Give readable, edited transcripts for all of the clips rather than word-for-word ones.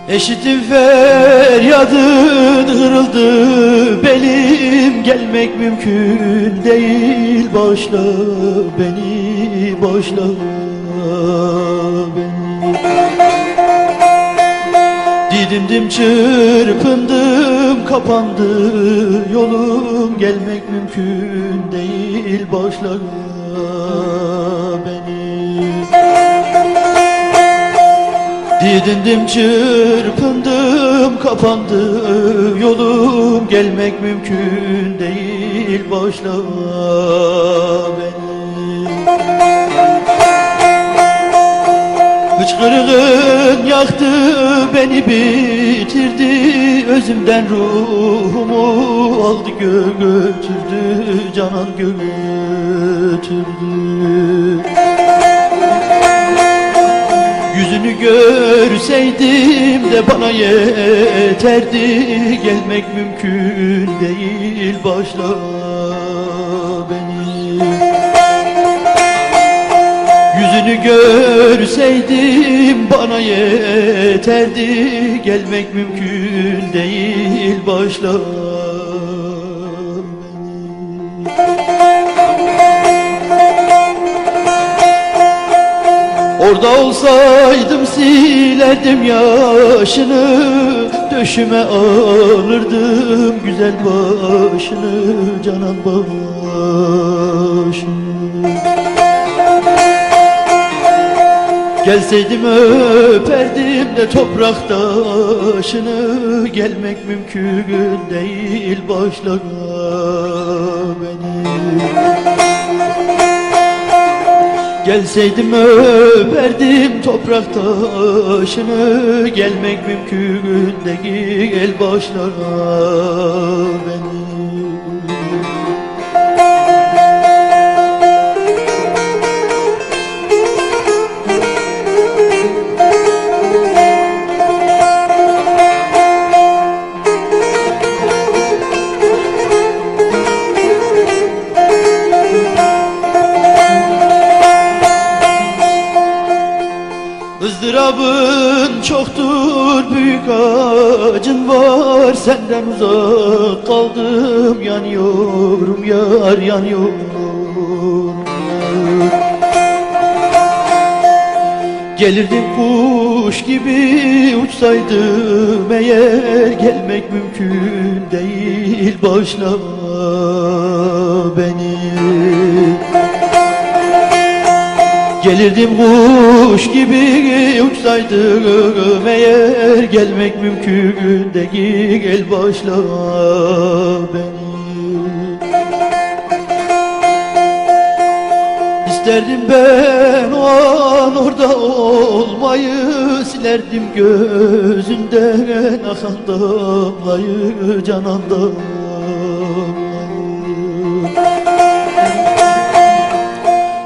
Eşitim feryadın kırıldı belim, gelmek mümkün değil, bağışla beni, bağışla beni. Didimdim, çırpındım, kapandı yolum, gelmek mümkün değil, bağışla beni. Didindim, çırpındım, kapandı yolum, gelmek mümkün değil, bağışla beni. Hıçkırığın yaktı beni, bitirdi, özümden ruhumu aldı götürdü, canan götürdü. Yüzünü görseydim de bana yeterdi, gelmek mümkün değil, bağışla beni. Yüzünü görseydim bana yeterdi, gelmek mümkün değil, bağışla beni. Orada olsaydım silerdim yaşını, döşüme alırdım güzel başını, canan başını. Gelseydim öperdim de toprak taşını, gelmek mümkün değil, bağışla beni. Gelseydim öperdim toprak taşını, gelmek mümkün değil, bağışla beni. Izdırabın çoktur, büyük acın var, senden uzak kaldım, yanıyorum yar, yanıyorum yar. Gelirdim kuş gibi, uçsaydım eğer, gelmek mümkün değil, bağışla beni. Gelirdim kuş gibi, uçsaydım eğer, gelmek mümkün değil, gel bağışla beni. İsterdim ben o an orada olmayı, silerdim gözünden akan damlayı, canan damlayı.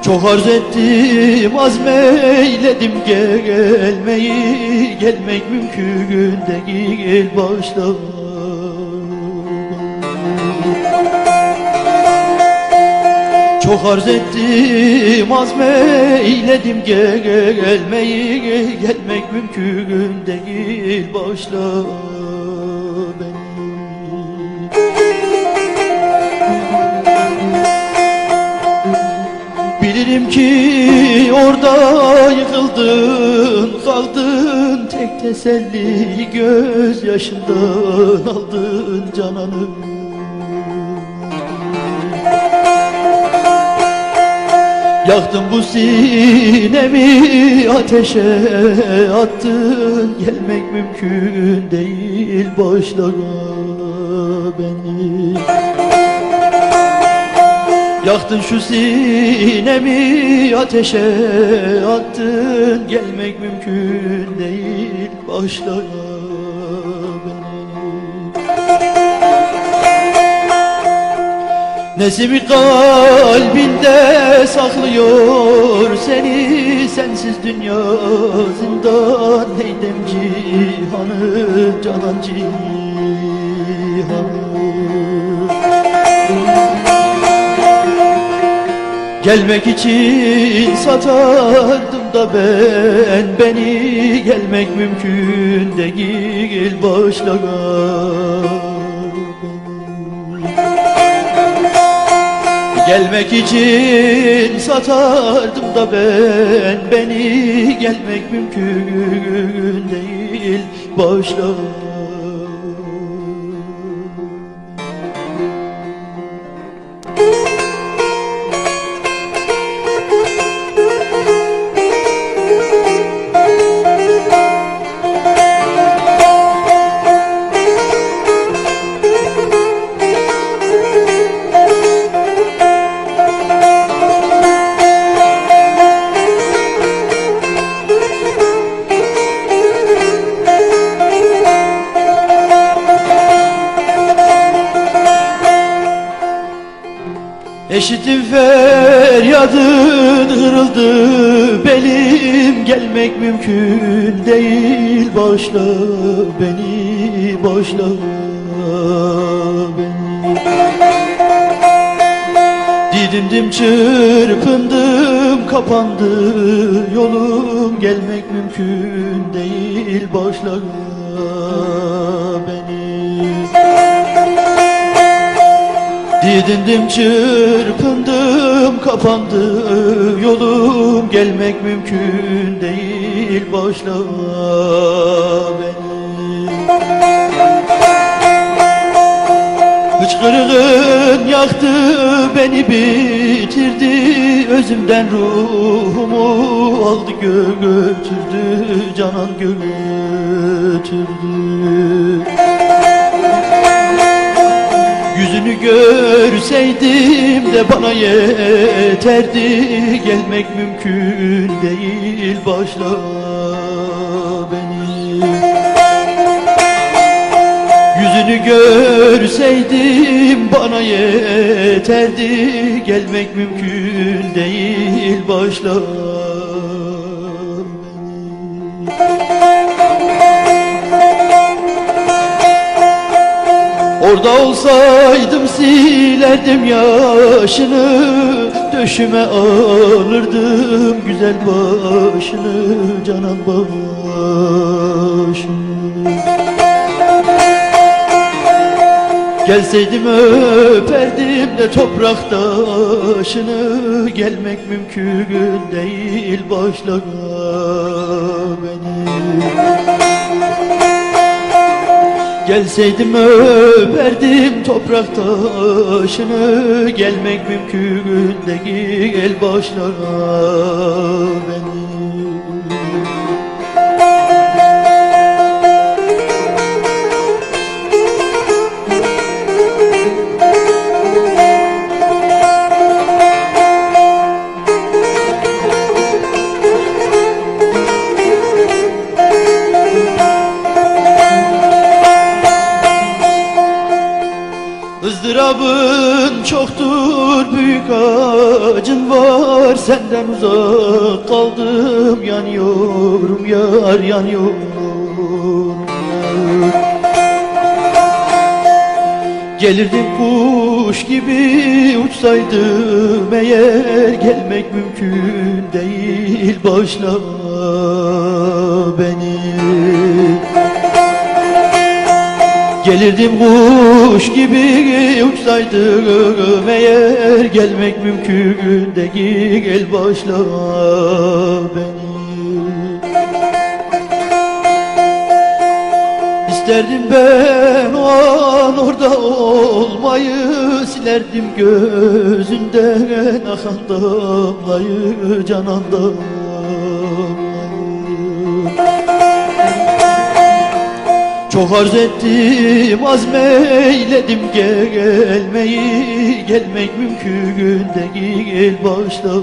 Çok arz ettim, azmeyledim gelmeyi, gelmek mümkün değil başta. Çok arz ettim, azmeyledim gelmeyi, gelmek mümkün değil başla beni. Bilirim ki orada yıkıldın, kaldın, tek teselli gözyaşından aldın cananı. Yaktın bu sinemi, ateşe attın, gelmek mümkün değil boşlara beni. Yaktın şu sinemi, ateşe attın, gelmek mümkün değil boşlara beni. Nesimi kalbinde saklıyor seni, sensiz dünya zindan, neydem cihanı, canan cihanı. Gelmek için satardım da ben beni, gelmek mümkün değil başlara. Gelmek için satardım da ben beni, gelmek mümkün değil başla. Eşittim feryadın, kırıldı belim, gelmek mümkün değil başla beni, başla beni. Didimdim, çırpındım, kapandı yolum, gelmek mümkün değil başla beni. Didindim, çırpındım, kapandı yolum, gelmek mümkün değil başla beni. Hıçkırığın yaktı beni, bitirdi, özümden ruhumu aldı götürdü, canan götürdü. Yüzünü görseydim de bana yeterdi, gelmek mümkün değil başla beni. Yüzünü görseydim bana yeterdi, gelmek mümkün değil başla beni. Orada olsaydım silerdim yaşını, döşüme alırdım güzel başını, canan başını. Gelseydim öperdim de toprak taşını, gelmek mümkün değil başla beni. Gelseydim öperdim toprak taşını, gelmek mümkün değil başlara beni. büyük acın var, senden uzak kaldım, yanıyorum yar, yanıyorum yar. Gelirdim kuş gibi uçsaydım eğer, gelmek mümkün değil, bağışla beni. Gelirdim kuş gibi uçsaydım eğer, gelmek mümkün değil, gel bağışla beni. İsterdim ben o an orada olmayı, silerdim gözünden akan damlayı, canandan. Çok arz ettim, azmeyledim gelmeyi, gelmek mümkün değil, bağışla